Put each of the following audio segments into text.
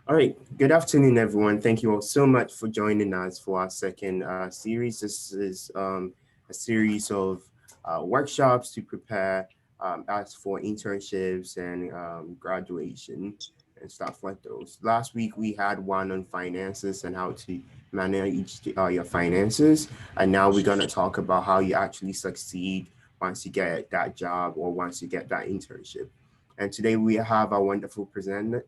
All right, good afternoon, everyone. Thank you all so much for joining us for our second series. This is a series of workshops to prepare us for internships and graduation and stuff like those. Last week, we had one on finances and how to manage your finances. And now we're going to talk about how you actually succeed once you get that job or once you get that internship. And today we have our wonderful presenter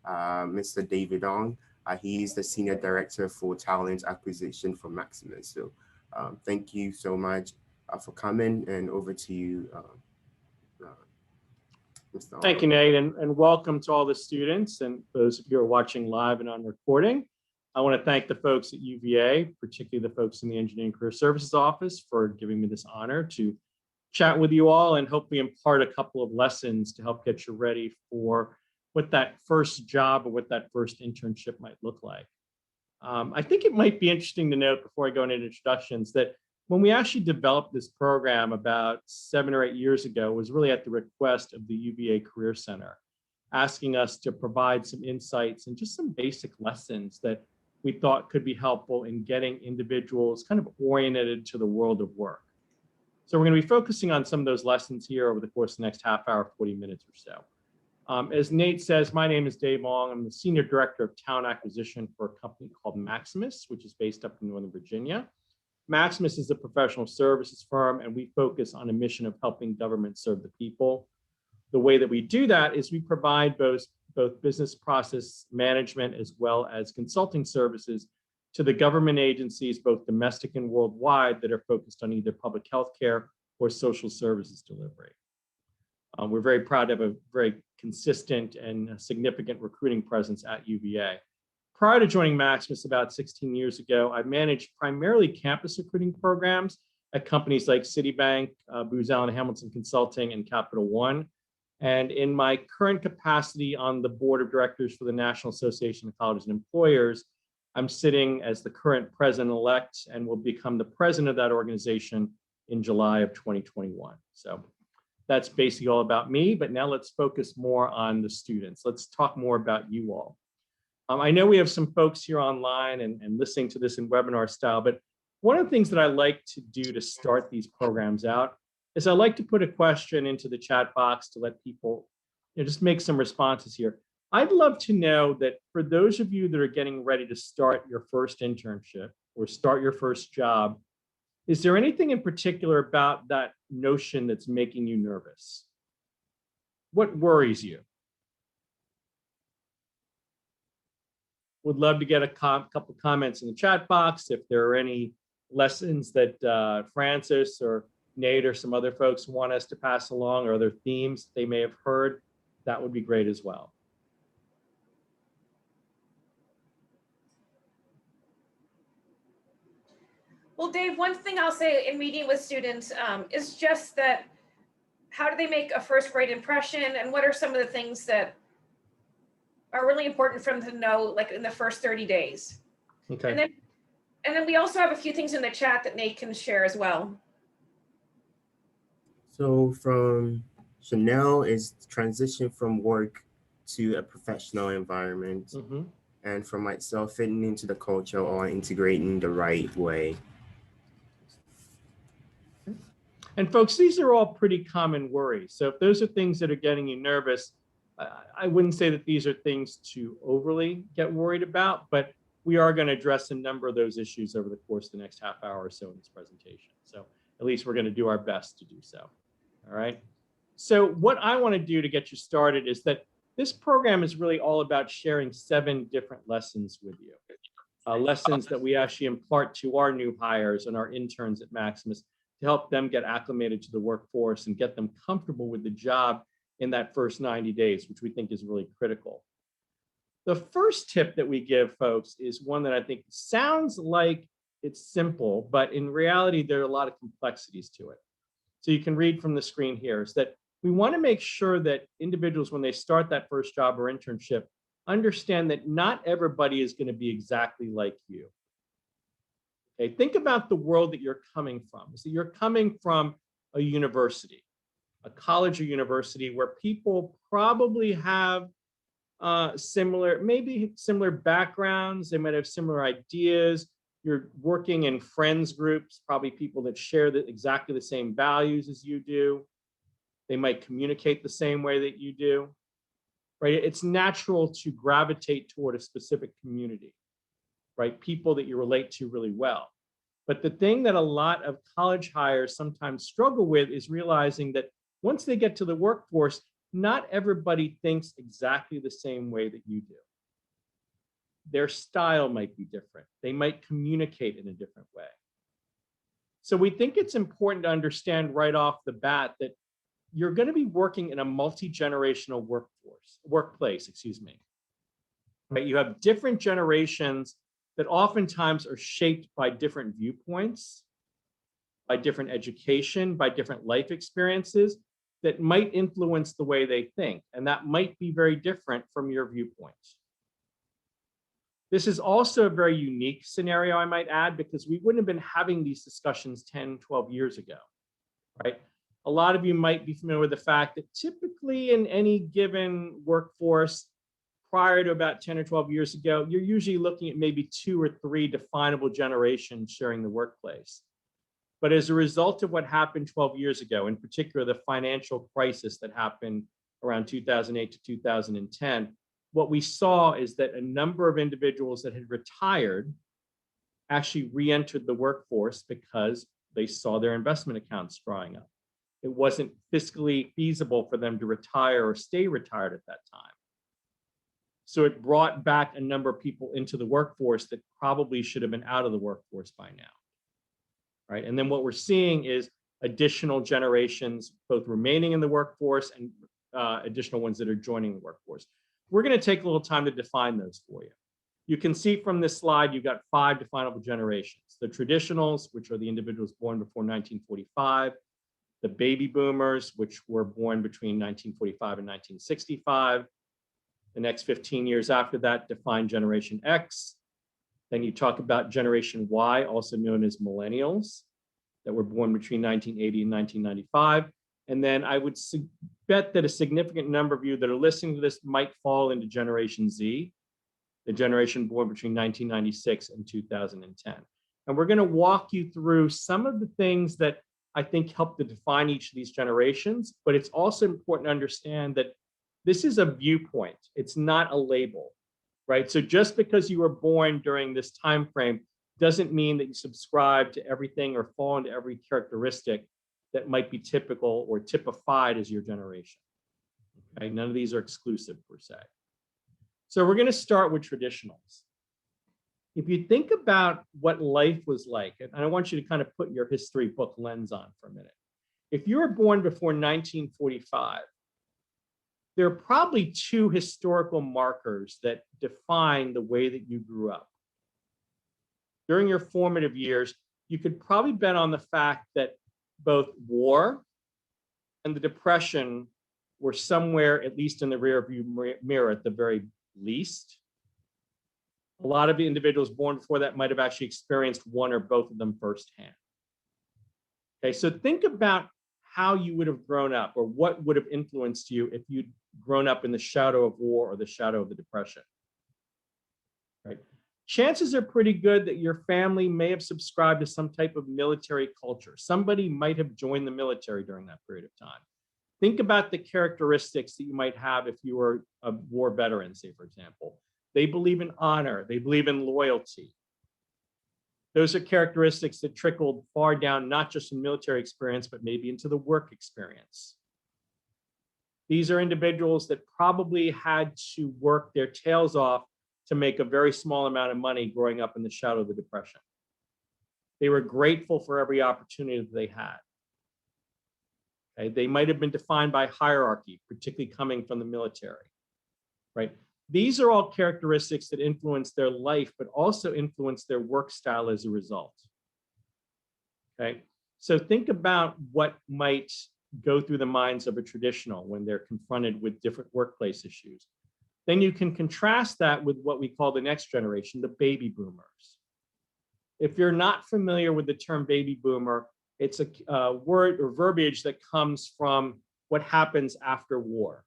Mr. David Ong. He is the Senior Director for Talent Acquisition for Maximus. So thank you so much for coming, and over to you, Mr. Thank Ong. you, Nate, and welcome to all the students and those of you who are watching live and on recording. I want to thank the folks at UVA, particularly the folks in the Engineering Career Services Office, for giving me this honor to chat with you all and hopefully impart a couple of lessons to help get you ready for what that first job or what that first internship might look like. I think it might be interesting to note before I go into introductions that when we actually developed this program about 7 or 8 years ago, it was really at the request of the UVA Career Center, asking us to provide some insights and just some basic lessons that we thought could be helpful in getting individuals kind of oriented to the world of work. So we're going to be focusing on some of those lessons here over the course of the next half hour, 40 minutes or so. As Nate says, my name is Dave Ong. I'm the Senior Director of Talent Acquisition for a company called Maximus, which is based up in Northern Virginia. Maximus is a professional services firm, and we focus on a mission of helping government serve the people. The way that we do that is we provide both business process management as well as consulting services to the government agencies, both domestic and worldwide, that are focused on either public health care or social services delivery. We're very proud to have a very consistent and significant recruiting presence at UVA. Prior to joining Maximus about 16 years ago, I managed primarily campus recruiting programs at companies like Citibank, Booz Allen Hamilton Consulting, and Capital One. And in my current capacity on the board of directors for the National Association of Colleges and Employers, I'm sitting as the current president-elect and will become the president of that organization in July of 2021. So that's basically all about me, but now let's focus more on the students. Let's talk more about you all. I know we have some folks here online and listening to this in webinar style, but one of the things that I like to do to start these programs out is I like to put a question into the chat box to let people just make some responses here. I'd love to know that for those of you that are getting ready to start your first internship or start your first job, is there anything in particular about that notion that's making you nervous? What worries you? Would love to get a couple comments in the chat box. If there are any lessons that Francis or Nate or some other folks want us to pass along, or other themes they may have heard, that would be great as well. Well, Dave, one thing I'll say in meeting with students is just that how do they make a first grade impression, and what are some of the things that are really important for them to know, like in the first 30 days. Okay. And then we also have a few things in the chat that Nate can share as well. So from Chanel is transition from work to a professional environment. Mm-hmm. And for myself, fitting into the culture or integrating the right way. And folks, these are all pretty common worries. So if those are things that are getting you nervous, I wouldn't say that these are things to overly get worried about, but we are going to address a number of those issues over the course of the next half hour or so in this presentation. So at least we're going to do our best to do so. All right. So what I want to do to get you started is that this program is really all about sharing 7 different lessons with you. Lessons that we actually impart to our new hires and our interns at Maximus to help them get acclimated to the workforce and get them comfortable with the job in that first 90 days, which we think is really critical. The first tip that we give folks is one that I think sounds like it's simple, but in reality, there are a lot of complexities to it. So you can read from the screen here is that we want to make sure that individuals, when they start that first job or internship, understand that not everybody is going to be exactly like you. Okay, think about the world that you're coming from. So you're coming from a university, a college or university where people probably have similar, maybe similar backgrounds. They might have similar ideas. You're working in friends groups, probably people that share exactly the same values as you do. They might communicate the same way that you do, right? It's natural to gravitate toward a specific community, right? People that you relate to really well. But the thing that a lot of college hires sometimes struggle with is realizing that once they get to the workforce, not everybody thinks exactly the same way that you do. Their style might be different. They might communicate in a different way. So we think it's important to understand right off the bat that you're going to be working in a multi-generational workplace, excuse me. Right? You have different generations that oftentimes are shaped by different viewpoints, by different education, by different life experiences that might influence the way they think. And that might be very different from your viewpoints. This is also a very unique scenario, I might add, because we wouldn't have been having these discussions 10, 12 years ago, right? A lot of you might be familiar with the fact that typically in any given workforce, prior to about 10 or 12 years ago, you're usually looking at maybe 2 or 3 definable generations sharing the workplace. But as a result of what happened 12 years ago, in particular, the financial crisis that happened around 2008 to 2010, what we saw is that a number of individuals that had retired actually re-entered the workforce because they saw their investment accounts drying up. It wasn't fiscally feasible for them to retire or stay retired at that time. So it brought back a number of people into the workforce that probably should have been out of the workforce by now. Right? And then what we're seeing is additional generations, both remaining in the workforce and additional ones that are joining the workforce. We're going to take a little time to define those for you. You can see from this slide, you've got 5 definable generations. The traditionals, which are the individuals born before 1945, the baby boomers, which were born between 1945 and 1965. The next 15 years after that define Generation X. Then you talk about Generation Y, also known as millennials, that were born between 1980 and 1995. And then I would bet that a significant number of you that are listening to this might fall into Generation Z, the generation born between 1996 and 2010. And we're going to walk you through some of the things that I think help to define each of these generations, but it's also important to understand that this is a viewpoint. It's not a label, right? So just because you were born during this time frame doesn't mean that you subscribe to everything or fall into every characteristic that might be typical or typified as your generation. Okay? None of these are exclusive per se. So we're going to start with traditionals. If you think about what life was like, and I want you to kind of put your history book lens on for a minute. If you were born before 1945, there are probably 2 historical markers that define the way that you grew up. During your formative years, you could probably bet on the fact that both war and the Depression were somewhere, at least in the rearview mirror at the very least. A lot of the individuals born before that might have actually experienced one or both of them firsthand. Okay, so think about how you would have grown up or what would have influenced you if you'd grown up in the shadow of war or the shadow of the Depression. Right? Chances are pretty good that your family may have subscribed to some type of military culture. Somebody might have joined the military during that period of time. Think about the characteristics that you might have if you were a war veteran, say, for example. They believe in honor. They believe in loyalty. Those are characteristics that trickled far down, not just in military experience, but maybe into the work experience. These are individuals that probably had to work their tails off to make a very small amount of money growing up in the shadow of the Depression. They were grateful for every opportunity that they had. Okay? They might have been defined by hierarchy, particularly coming from the military, right? These are all characteristics that influence their life, but also influence their work style as a result. Okay, so think about what might go through the minds of a traditional when they're confronted with different workplace issues. Then you can contrast that with what we call the next generation, the baby boomers. If you're not familiar with the term baby boomer, it's a word or verbiage that comes from what happens after war.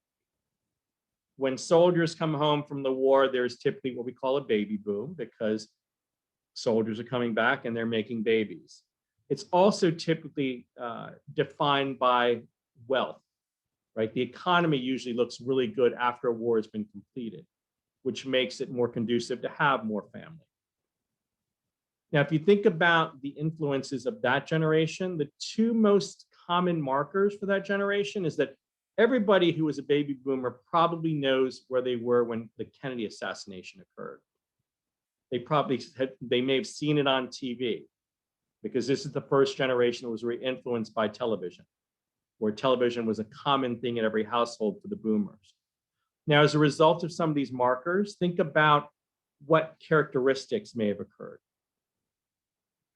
When soldiers come home from the war, there's typically what we call a baby boom because soldiers are coming back and they're making babies. It's also typically defined by wealth, right? The economy usually looks really good after a war has been completed, which makes it more conducive to have more family. Now, if you think about the influences of that generation, the two most common markers for that generation is that everybody who was a baby boomer probably knows where they were when the Kennedy assassination occurred. They may have seen it on TV because this is the first generation that was very influenced by television, where television was a common thing in every household for the boomers. Now, as a result of some of these markers, think about what characteristics may have occurred.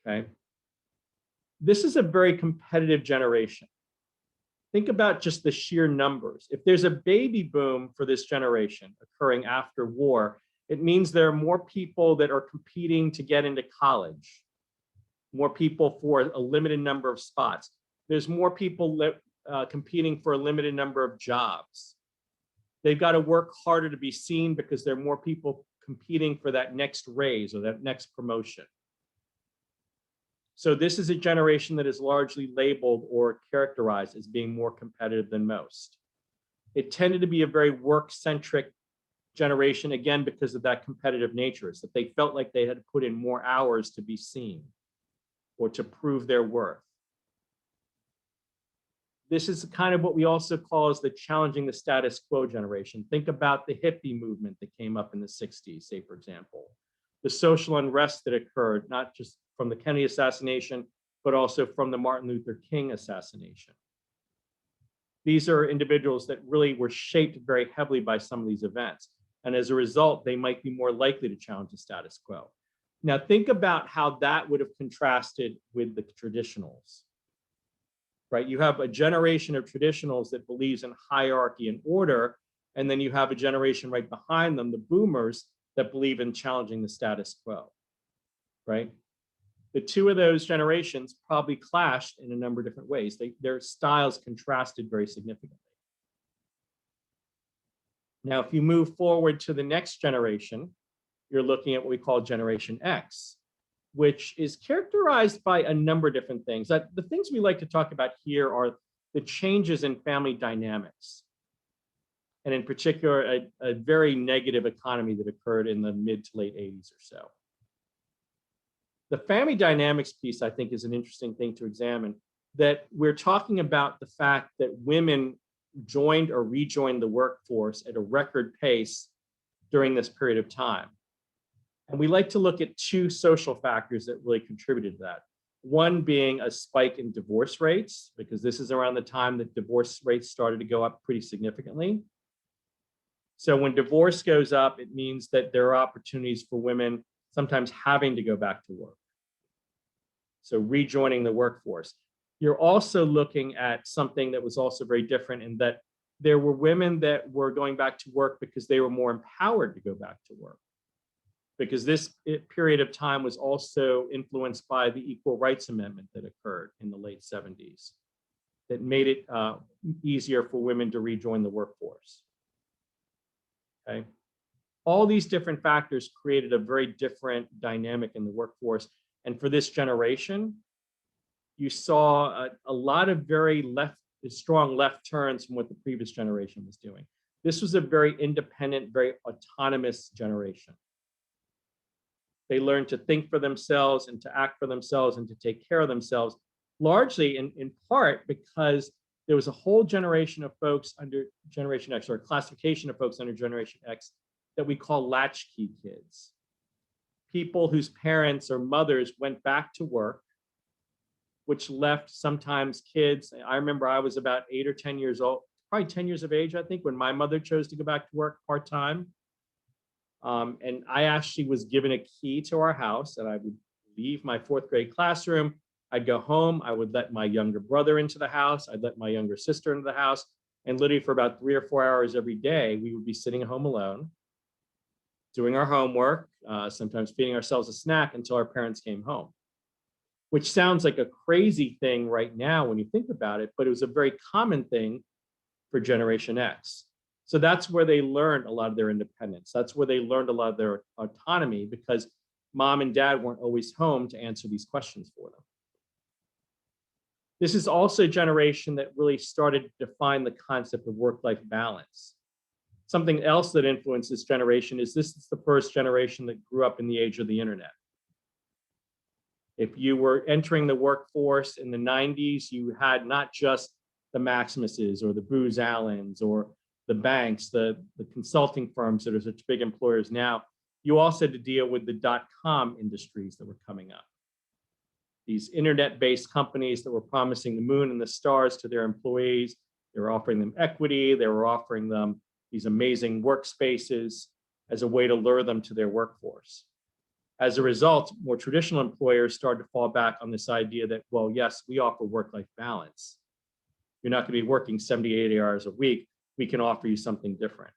Okay. This is a very competitive generation. Think about just the sheer numbers. If there's a baby boom for this generation occurring after war, it means there are more people that are competing to get into college, more people for a limited number of spots. There's more people competing for a limited number of jobs. They've got to work harder to be seen because there are more people competing for that next raise or that next promotion. So this is a generation that is largely labeled or characterized as being more competitive than most. It tended to be a very work-centric generation, again, because of that competitive nature, is that they felt like they had to put in more hours to be seen or to prove their worth. This is kind of what we also call as the challenging the status quo generation. Think about the hippie movement that came up in the 60s, say, for example, the social unrest that occurred, not just from the Kennedy assassination, but also from the Martin Luther King assassination. These are individuals that really were shaped very heavily by some of these events. And as a result, they might be more likely to challenge the status quo. Now, think about how that would have contrasted with the traditionals, right? You have a generation of traditionals that believes in hierarchy and order, and then you have a generation right behind them, the boomers, that believe in challenging the status quo, right? The two of those generations probably clashed in a number of different ways. Their styles contrasted very significantly. Now, if you move forward to the next generation, you're looking at what we call Generation X, which is characterized by a number of different things. The things we like to talk about here are the changes in family dynamics, and in particular, a very negative economy that occurred in the mid to late 80s or so. The family dynamics piece, I think, is an interesting thing to examine, that we're talking about the fact that women joined or rejoined the workforce at a record pace during this period of time. And we like to look at two social factors that really contributed to that. One being a spike in divorce rates, because this is around the time that divorce rates started to go up pretty significantly. So when divorce goes up, it means that there are opportunities for women sometimes having to go back to work. So rejoining the workforce. You're also looking at something that was also very different in that there were women that were going back to work because they were more empowered to go back to work. Because this period of time was also influenced by the Equal Rights Amendment that occurred in the late 70s that made it easier for women to rejoin the workforce. Okay. All these different factors created a very different dynamic in the workforce. And for this generation, you saw a lot of very strong left turns from what the previous generation was doing. This was a very independent, very autonomous generation. They learned to think for themselves and to act for themselves and to take care of themselves, largely in part because there was a whole generation of folks under Generation X, or a classification of folks under Generation X that we call latchkey kids. People whose parents or mothers went back to work, which left sometimes kids. I remember I was about 8 or 10 years old, probably 10 years of age, I think, when my mother chose to go back to work part-time. And I actually was given a key to our house, and I would leave my 4th grade classroom. I'd go home. I would let my younger brother into the house. I'd let my younger sister into the house. And literally for about 3 or 4 hours every day, we would be sitting home alone, doing our homework, sometimes feeding ourselves a snack until our parents came home, which sounds like a crazy thing right now when you think about it, but it was a very common thing for Generation X. So that's where they learned a lot of their independence. That's where they learned a lot of their autonomy, because mom and dad weren't always home to answer these questions for them. This is also a generation that really started to define the concept of work-life balance. Something else that influenced this generation is this is the first generation that grew up in the age of the internet. If you were entering the workforce in the 90s, you had not just the Maximuses or the Booz Allens or the banks, the consulting firms that are such big employers now. You also had to deal with the dot-com industries that were coming up. These internet-based companies that were promising the moon and the stars to their employees. They were offering them equity. They were offering them these amazing workspaces as a way to lure them to their workforce. As a result, more traditional employers started to fall back on this idea that, well, yes, we offer work-life balance. You're not going to be working 70, 80 hours a week. We can offer you something different.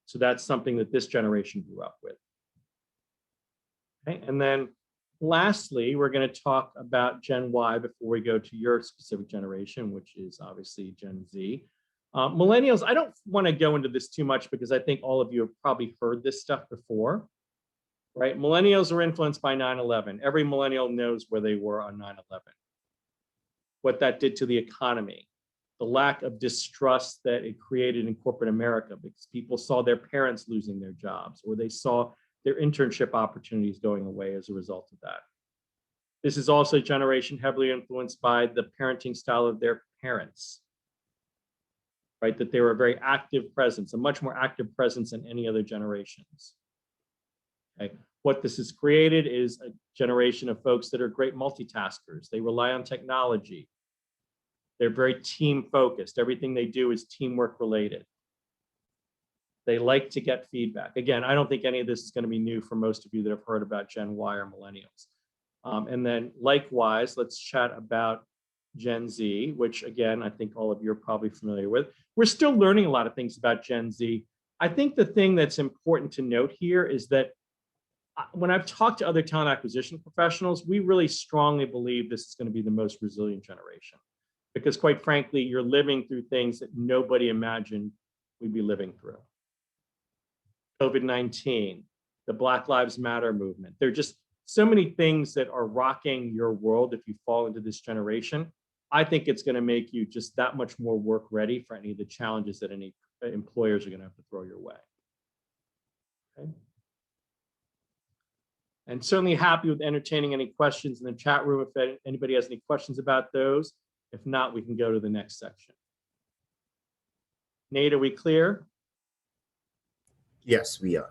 So that's something that this generation grew up with. Okay, and then lastly, we're going to talk about Gen Y before we go to your specific generation, which is obviously Gen Z. Millennials, I don't want to go into this too much because I think all of you have probably heard this stuff before, right? Millennials were influenced by 9/11. Every millennial knows where they were on 9/11, what that did to the economy, the lack of distrust that it created in corporate America because people saw their parents losing their jobs, or they saw their internship opportunities going away as a result of that. This is also a generation heavily influenced by the parenting style of their parents, right? That they were a very active presence, a much more active presence than any other generations. Okay. What this has created is a generation of folks that are great multitaskers. They rely on technology. They're very team focused. Everything they do is teamwork related. They like to get feedback. Again, I don't think any of this is going to be new for most of you that have heard about Gen Y or millennials. And then likewise, let's chat about Gen Z, which again, I think all of you are probably familiar with. We're still learning a lot of things about Gen Z. I think the thing that's important to note here is that when I've talked to other talent acquisition professionals, we really strongly believe this is going to be the most resilient generation. Because quite frankly, you're living through things that nobody imagined we'd be living through. COVID-19, the Black Lives Matter movement. There are just so many things that are rocking your world if you fall into this generation. I think it's going to make you just that much more work ready for any of the challenges that any employers are going to have to throw your way. Okay. And certainly happy with entertaining any questions in the chat room if anybody has any questions about those. If not, we can go to the next section. Nate, are we clear? Yes, we are.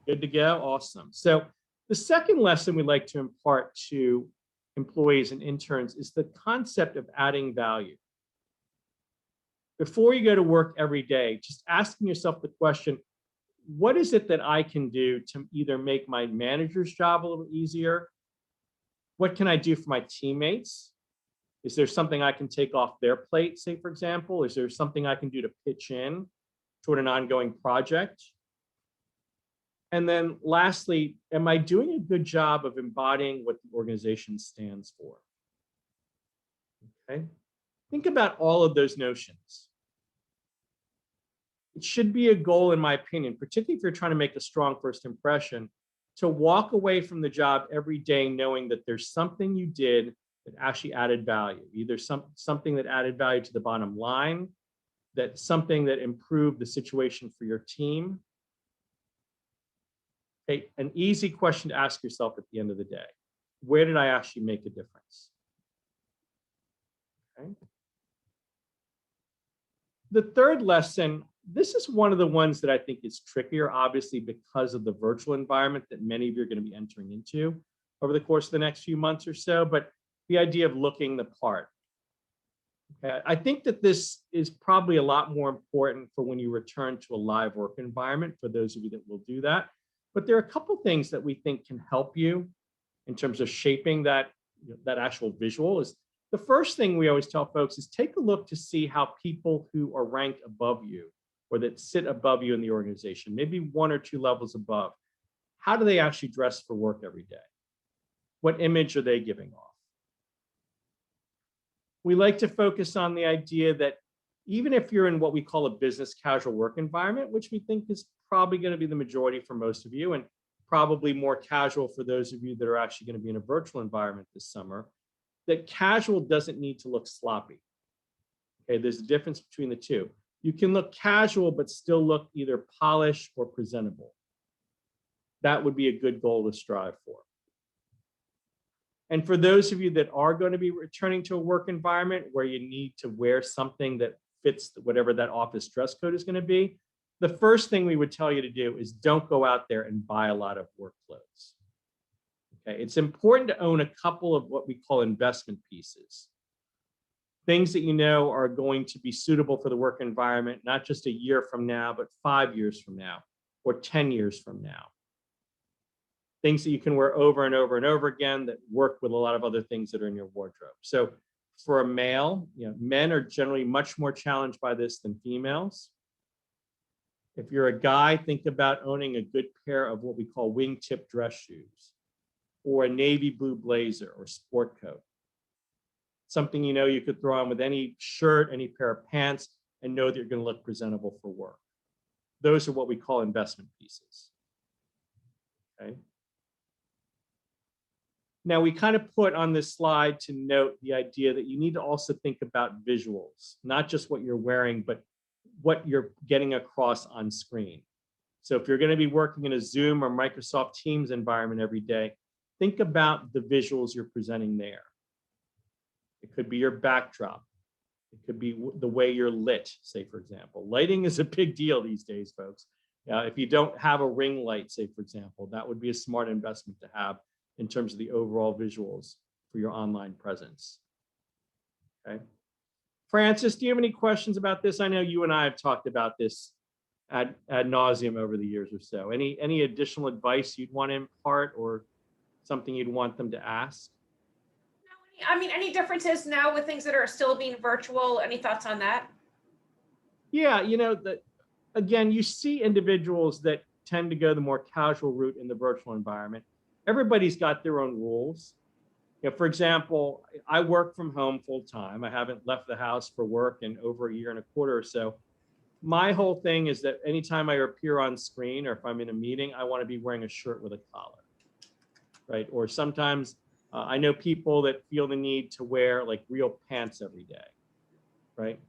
Good to go. Awesome. So the second lesson we'd like to impart to employees and interns is the concept of adding value. Before you go to work every day, just asking yourself the question, what is it that I can do to either make my manager's job a little easier? What can I do for my teammates? Is there something I can take off their plate, say, for example? Is there something I can do to pitch in toward an ongoing project? And then lastly, am I doing a good job of embodying what the organization stands for? Okay. Think about all of those notions. It should be a goal, in my opinion, particularly if you're trying to make a strong first impression, to walk away from the job every day knowing that there's something you did that actually added value, either something that added value to the bottom line, that something that improved the situation for your team. Okay, an easy question to ask yourself at the end of the day. Where did I actually make a difference? Okay. The third lesson, this is one of the ones that I think is trickier, obviously, because of the virtual environment that many of you are going to be entering into over the course of the next few months or so, but the idea of looking the part. Okay. I think that this is probably a lot more important for when you return to a live work environment, for those of you that will do that. But there are a couple things that we think can help you in terms of shaping that, that actual visual. Is the first thing we always tell folks is take a look to see how people who are ranked above you or that sit above you in the organization, maybe 1 or 2 levels above, how do they actually dress for work every day? What image are they giving off? We like to focus on the idea that even if you're in what we call a business casual work environment, which we think is probably going to be the majority for most of you, and probably more casual for those of you that are actually going to be in a virtual environment this summer, that casual doesn't need to look sloppy. Okay, there's a difference between the two. You can look casual, but still look either polished or presentable. That would be a good goal to strive for. And for those of you that are going to be returning to a work environment where you need to wear something that fits whatever that office dress code is going to be, the first thing we would tell you to do is don't go out there and buy a lot of work clothes. Okay, it's important to own a couple of what we call investment pieces. Things that you know are going to be suitable for the work environment, not just a year from now, but 5 years from now, or 10 years from now. Things that you can wear over and over and over again that work with a lot of other things that are in your wardrobe. So for a male, men are generally much more challenged by this than females. If you're a guy, think about owning a good pair of what we call wingtip dress shoes, or a navy blue blazer or sport coat. Something you could throw on with any shirt, any pair of pants, and know that you're going to look presentable for work. Those are what we call investment pieces. Okay. Now, we kind of put on this slide to note the idea that you need to also think about visuals, not just what you're wearing, but what you're getting across on screen. So if you're going to be working in a Zoom or Microsoft Teams environment every day, think about the visuals you're presenting there. It could be your backdrop. It could be the way you're lit, say, for example. Lighting is a big deal these days, folks. If you don't have a ring light, say, for example, that would be a smart investment to have in terms of the overall visuals for your online presence. Okay. Francis, do you have any questions about this? I know you and I have talked about this ad nauseum over the years or so. Any additional advice you'd want to impart or something you'd want them to ask? I mean, any differences now with things that are still being virtual? Any thoughts on that? Yeah, again, you see individuals that tend to go the more casual route in the virtual environment. Everybody's got their own rules. For example, I work from home full time. I haven't left the house for work in over a year and a quarter or so. My whole thing is that anytime I appear on screen or if I'm in a meeting, I want to be wearing a shirt with a collar, right? Or sometimes I know people that feel the need to wear like real pants every day, right?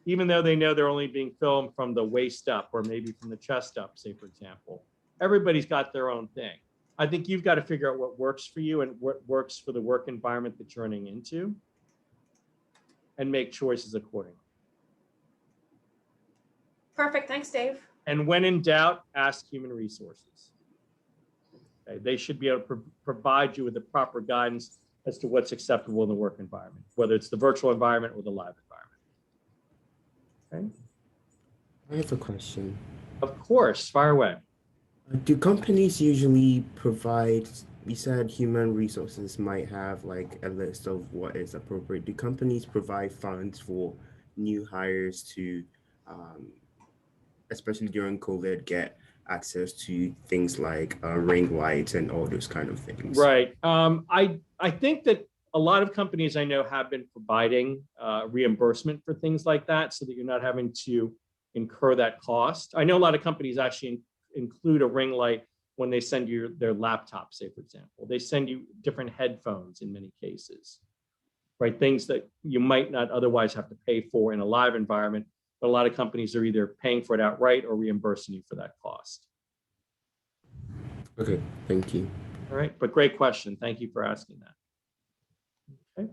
Even though they know they're only being filmed from the waist up or maybe from the chest up, say, for example. Everybody's got their own thing. I think you've got to figure out what works for you and what works for the work environment that you're running into and make choices accordingly. Perfect. Thanks, Dave. And when in doubt, ask human resources. Okay. They should be able to provide you with the proper guidance as to what's acceptable in the work environment, whether it's the virtual environment or the live environment. Okay. I have a question. Of course, fire away. Do companies usually provide, you said human resources might have like a list of what is appropriate. Do companies provide funds for new hires to, especially during COVID, get access to things like ring lights and all those kind of things? Right. I think that a lot of companies I know have been providing reimbursement for things like that so that you're not having to incur that cost. I know a lot of companies actually include a ring light when they send you their laptop, say, for example. They send you different headphones in many cases, right? Things that you might not otherwise have to pay for in a live environment, but a lot of companies are either paying for it outright or reimbursing you for that cost. Okay, thank you. All right, but great question. Thank you for asking that. Okay.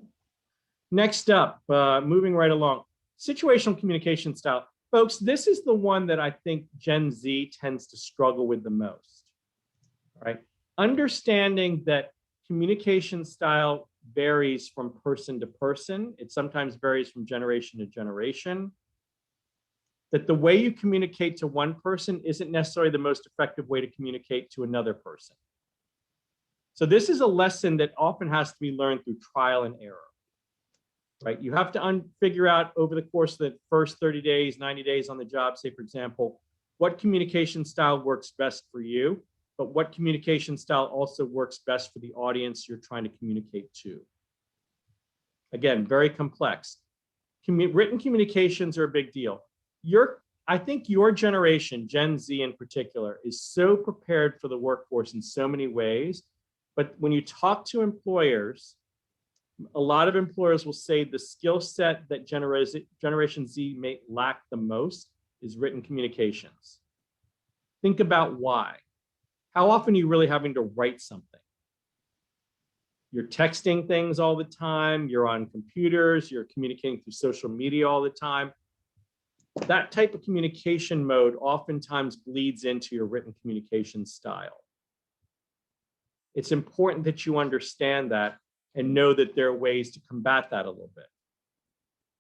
Next up, moving right along, situational communication style. Folks, this is the one that I think Gen Z tends to struggle with the most, right? Understanding that communication style varies from person to person. It sometimes varies from generation to generation. That the way you communicate to one person isn't necessarily the most effective way to communicate to another person. So this is a lesson that often has to be learned through trial and error. Right? You have to figure out over the course of the first 30 days, 90 days on the job, say, for example, what communication style works best for you, but what communication style also works best for the audience you're trying to communicate to. Again, very complex. written communications are a big deal. I think your generation, Gen Z in particular, is so prepared for the workforce in so many ways. But when you talk to employers, a lot of employers will say the skill set that Generation Z may lack the most is written communications. Think about why. How often are you really having to write something? You're texting things all the time, you're on computers, you're communicating through social media all the time. That type of communication mode oftentimes bleeds into your written communication style. It's important that you understand that and know that there are ways to combat that a little bit.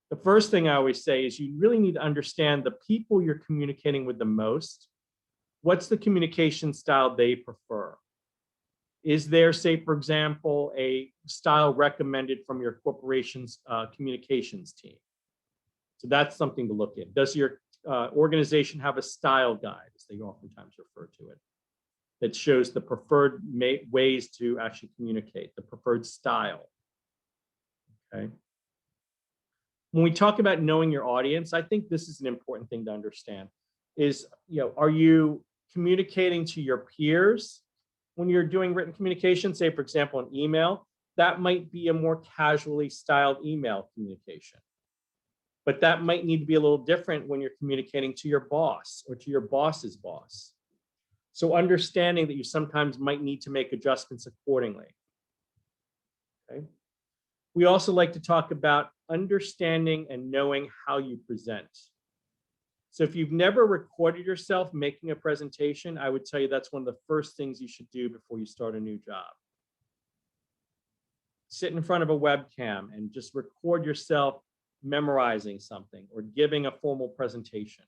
The first thing I always say is you really need to understand the people you're communicating with the most. What's the communication style they prefer? Is there, say, for example, a style recommended from your corporation's communications team? So that's something to look at. Does your organization have a style guide, as they oftentimes refer to it, that shows the preferred ways to actually communicate, the preferred style? Okay. When we talk about knowing your audience, I think this is an important thing to understand is, are you communicating to your peers when you're doing written communication? Say, for example, an email, that might be a more casually styled email communication. But that might need to be a little different when you're communicating to your boss or to your boss's boss. So understanding that you sometimes might need to make adjustments accordingly. Okay. We also like to talk about understanding and knowing how you present. So if you've never recorded yourself making a presentation, I would tell you that's one of the first things you should do before you start a new job. Sit in front of a webcam and just record yourself memorizing something or giving a formal presentation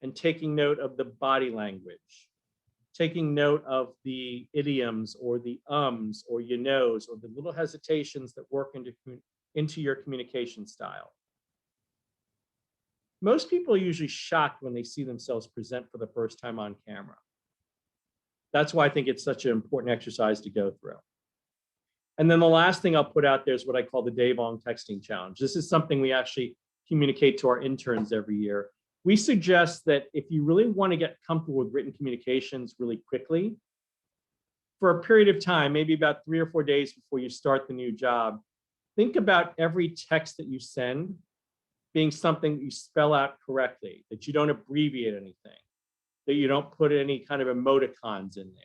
and taking note of the body language, taking note of the idioms or the ums or you knows or the little hesitations that work into your communication style. Most people are usually shocked when they see themselves present for the first time on camera. That's why I think it's such an important exercise to go through. And then the last thing I'll put out there is what I call the day-long texting challenge. This is something we actually communicate to our interns every year. We suggest that if you really want to get comfortable with written communications really quickly, for a period of time, maybe about 3 or 4 days before you start the new job, think about every text that you send being something that you spell out correctly, that you don't abbreviate anything, that you don't put any kind of emoticons in there.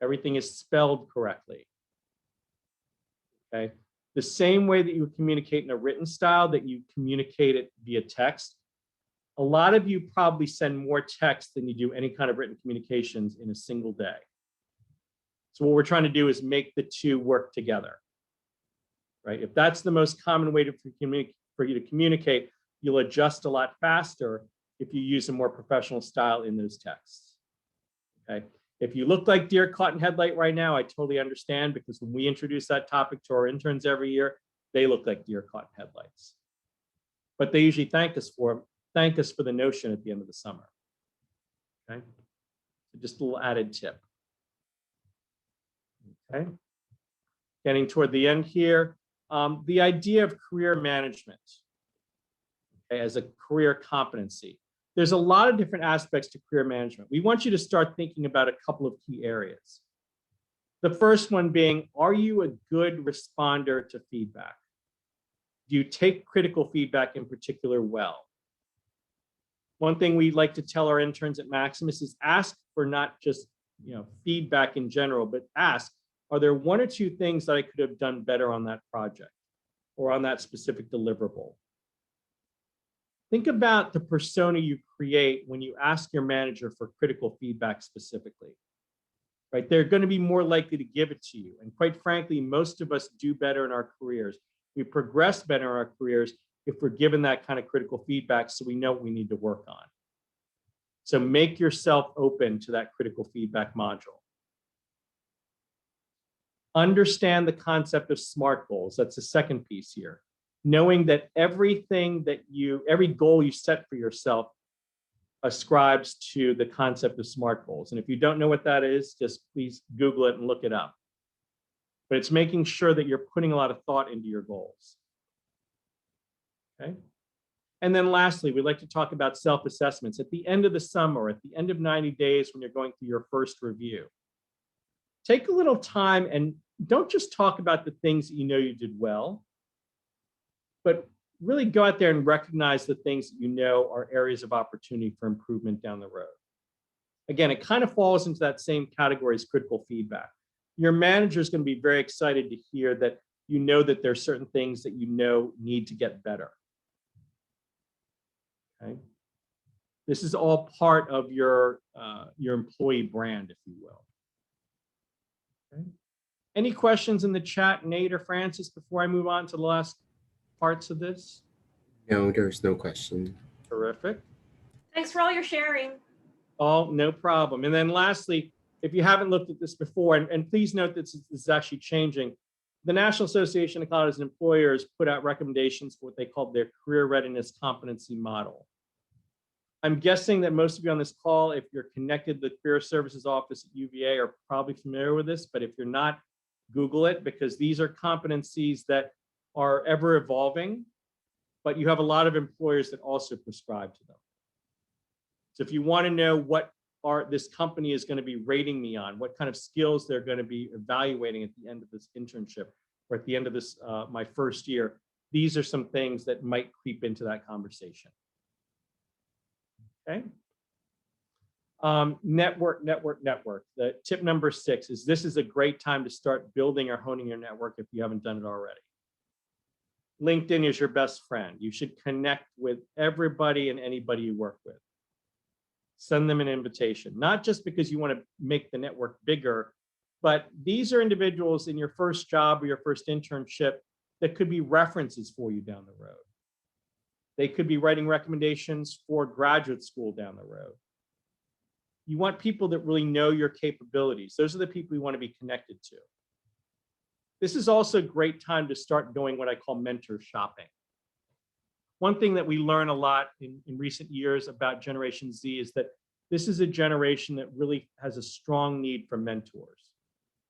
Everything is spelled correctly. Okay. The same way that you communicate in a written style that you communicate it via text. A lot of you probably send more text than you do any kind of written communications in a single day. So what we're trying to do is make the two work together. Right? If that's the most common way for you to communicate, you'll adjust a lot faster if you use a more professional style in those texts. Okay. If you look like deer caught in headlight right now, I totally understand, because when we introduce that topic to our interns every year, they look like deer caught in headlights. But they usually thank us for the notion at the end of the summer. Okay, so just a little added tip. Okay, getting toward the end here, the idea of career management, okay, as a career competency. There's a lot of different aspects to career management. We want you to start thinking about a couple of key areas. The first one being, are you a good responder to feedback? Do you take critical feedback in particular well? One thing we like to tell our interns at Maximus is ask for not just feedback in general, but ask, are there 1 or 2 things that I could have done better on that project or on that specific deliverable? Think about the persona you create when you ask your manager for critical feedback specifically, right? They're going to be more likely to give it to you. And quite frankly, most of us do better in our careers. We progress better in our careers if we're given that kind of critical feedback, so we know what we need to work on. So make yourself open to that critical feedback module. Understand the concept of SMART goals. That's the second piece here. Knowing that every goal you set for yourself ascribes to the concept of SMART goals. And if you don't know what that is, just please Google it and look it up. But it's making sure that you're putting a lot of thought into your goals. Okay. And then lastly, we'd like to talk about self-assessments at the end of the summer, at the end of 90 days when you're going through your first review. Take a little time and don't just talk about the things that you know you did well, but really go out there and recognize the things that you know are areas of opportunity for improvement down the road. Again, it kind of falls into that same category as critical feedback. Your manager is going to be very excited to hear that you know that there are certain things that you know need to get better. Okay. This is all part of your employee brand, if you will. Okay. Any questions in the chat, Nate or Francis, before I move on to the last parts of this? No, there's no question. Terrific. Thanks for all your sharing. Oh, no problem. And then lastly, if you haven't looked at this before, and please note that this is actually changing, the National Association of Colleges and Employers put out recommendations for what they call their career readiness competency model. I'm guessing that most of you on this call, if you're connected to the Career Services Office at UVA, are probably familiar with this, but if you're not, Google it, because these are competencies that are ever evolving, but you have a lot of employers that also prescribe to them. So if you want to know what this company is going to be rating me on, what kind of skills they're going to be evaluating at the end of this internship or at the end of this my first year, these are some things that might creep into that conversation. Okay. Network. The tip number 6 is this is a great time to start building or honing your network if you haven't done it already. LinkedIn is your best friend. You should connect with everybody and anybody you work with. Send them an invitation, not just because you want to make the network bigger, but these are individuals in your first job or your first internship that could be references for you down the road. They could be writing recommendations for graduate school down the road. You want people that really know your capabilities. Those are the people you want to be connected to. This is also a great time to start doing what I call mentor shopping. One thing that we learn a lot in recent years about Generation Z is that this is a generation that really has a strong need for mentors.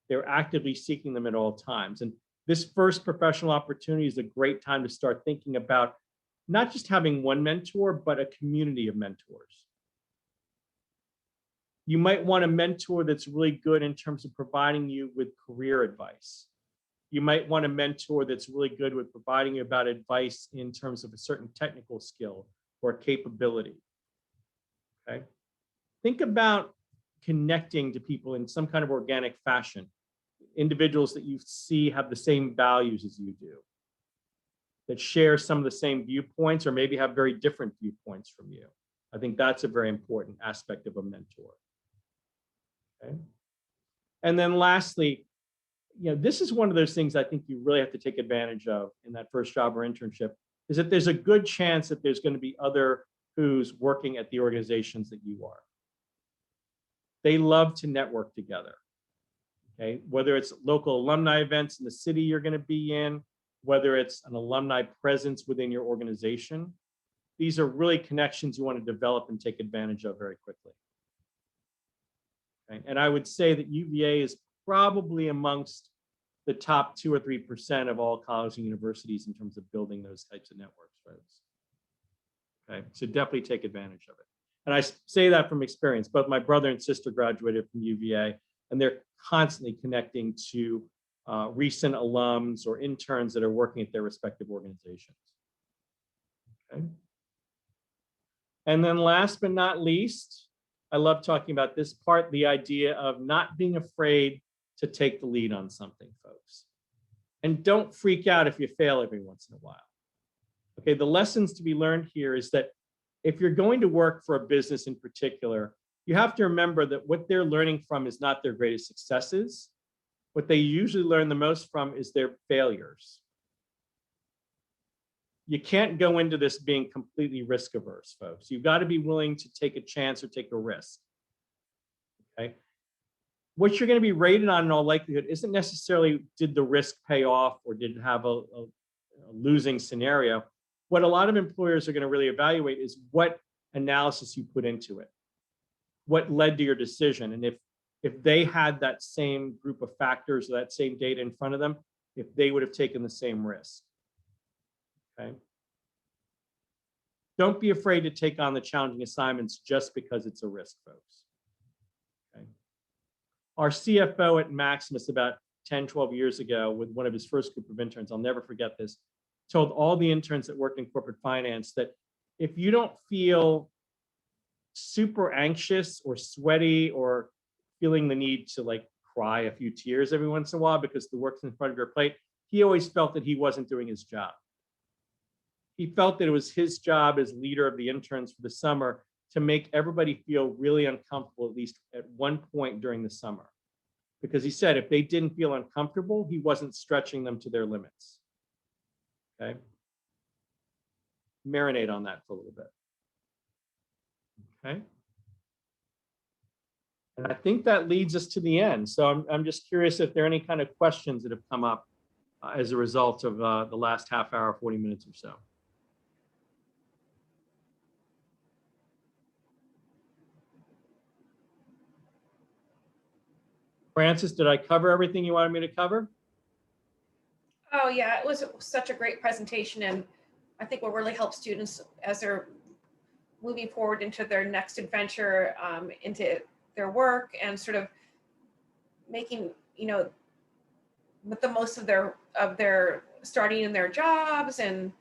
They're actively seeking them at all times. And this first professional opportunity is a great time to start thinking about not just having one mentor, but a community of mentors. You might want a mentor that's really good in terms of providing you with career advice. You might want a mentor that's really good with providing you about advice in terms of a certain technical skill or capability. Okay. Think about connecting to people in some kind of organic fashion. Individuals that you see have the same values as you do, that share some of the same viewpoints or maybe have very different viewpoints from you. I think that's a very important aspect of a mentor. Okay. And then lastly, this is one of those things I think you really have to take advantage of in that first job or internship, is that there's a good chance that there's going to be other who's working at the organizations that you are. They love to network together. Okay, whether it's local alumni events in the city you're going to be in, whether it's an alumni presence within your organization, these are really connections you want to develop and take advantage of very quickly. Okay? And I would say that UVA is probably amongst the top 2 or 3% of all colleges and universities in terms of building those types of networks, folks. Okay, so definitely take advantage of it. And I say that from experience. Both my brother and sister graduated from UVA, and they're constantly connecting to recent alums or interns that are working at their respective organizations. Okay. And then last but not least, I love talking about this part, the idea of not being afraid to take the lead on something, folks. And don't freak out if you fail every once in a while. Okay, the lessons to be learned here is that if you're going to work for a business in particular, you have to remember that what they're learning from is not their greatest successes. What they usually learn the most from is their failures. You can't go into this being completely risk averse, folks. You've got to be willing to take a chance or take a risk. Okay. What you're going to be rated on in all likelihood isn't necessarily did the risk pay off or did it have a losing scenario. What a lot of employers are going to really evaluate is what analysis you put into it, what led to your decision. And if they had that same group of factors, that same data in front of them, if they would have taken the same risk. Okay. Don't be afraid to take on the challenging assignments just because it's a risk, folks. Okay. Our CFO at Maximus about 10, 12 years ago with one of his first group of interns, I'll never forget this, told all the interns that worked in corporate finance that if you don't feel super anxious or sweaty or feeling the need to like cry a few tears every once in a while because the work's in front of your plate, he always felt that he wasn't doing his job. He felt that it was his job as leader of the interns for the summer to make everybody feel really uncomfortable, at least at one point during the summer. Because he said if they didn't feel uncomfortable, he wasn't stretching them to their limits. Okay. Marinate on that for a little bit. Okay. And I think that leads us to the end. So I'm just curious if there are any kind of questions that have come up as a result of the last half hour, 40 minutes or so. Francis, did I cover everything you wanted me to cover? Oh yeah, it was such a great presentation, and I think will really help students as they're moving forward into their next adventure, into their work, and sort of making, you know, with the most of their starting in their jobs. And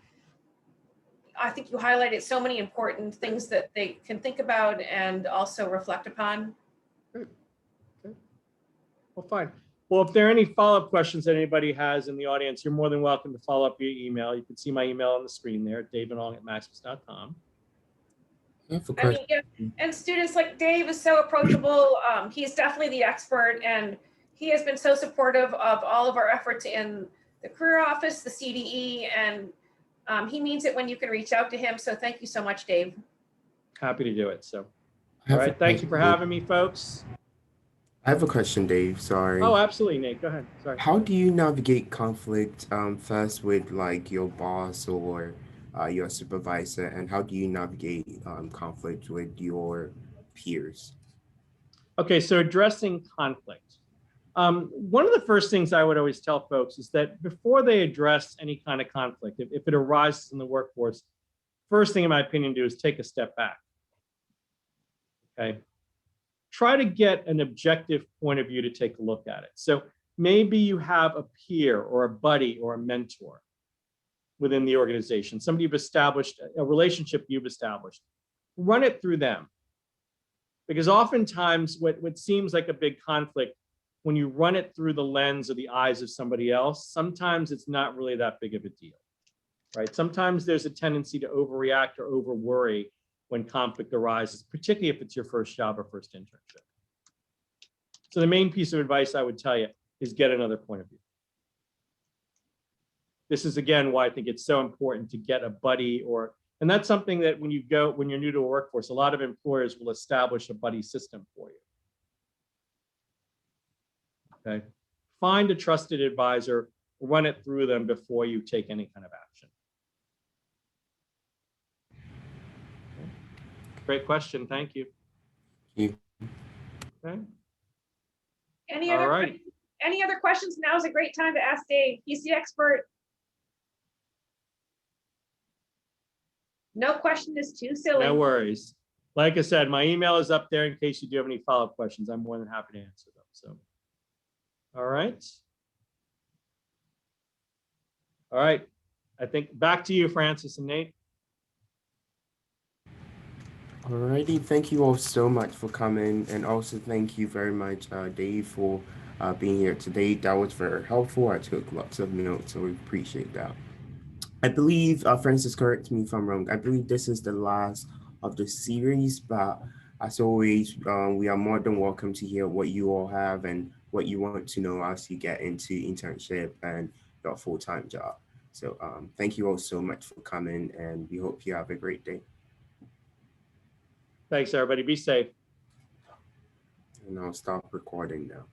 I think you highlighted so many important things that they can think about and also reflect upon. Good. Okay. Well, fine. Well, if there are any follow-up questions that anybody has in the audience, you're more than welcome to follow up via email. You can see my email on the screen there, davidong@maximus.com. I mean, yeah, and students like Dave is so approachable. He's definitely the expert, and he has been so supportive of all of our efforts in the career office, the CDE, and he means it when you can reach out to him. So thank you so much, Dave. Happy to do it. So, all right. Thank you for having me, folks. I have a question, Dave. Sorry. Oh, absolutely, Nate. Go ahead. Sorry. How do you navigate conflict first with like your boss or your supervisor, and how do you navigate conflict with your peers? Okay, so addressing conflict. One of the first things I would always tell folks is that before they address any kind of conflict, if it arises in the workforce, first thing in my opinion to do is take a step back. Okay. Try to get an objective point of view to take a look at it. So maybe you have a peer or a buddy or a mentor within the organization, somebody you've established, a relationship you've established. Run it through them. Because oftentimes what seems like a big conflict, when you run it through the lens or the eyes of somebody else, sometimes it's not really that big of a deal, right? Sometimes there's a tendency to overreact or over worry when conflict arises, particularly if it's your first job or first internship. So the main piece of advice I would tell you is get another point of view. This is, again, why I think it's so important to get a buddy and that's something that when you're new to a workforce, a lot of employers will establish a buddy system for you. Okay. Find a trusted advisor, run it through them before you take any kind of action. Okay. Great question. Thank you. Okay. Any other questions? Now is a great time to ask Dave. He's the expert. No question is too silly. No worries. Like I said, my email is up there in case you do have any follow-up questions. I'm more than happy to answer them. So, all right. All right. I think back to you, Francis and Nate. Alrighty, thank you all so much for coming, and also thank you very much, Dave, for being here today. That was very helpful. I took lots of notes, so we appreciate that. I believe, Francis, correct me if I'm wrong, I believe this is the last of the series, but as always, we are more than welcome to hear what you all have and what you want to know as you get into internship and your full-time job. So thank you all so much for coming, and we hope you have a great day. Thanks, everybody. Be safe. And I'll stop recording now.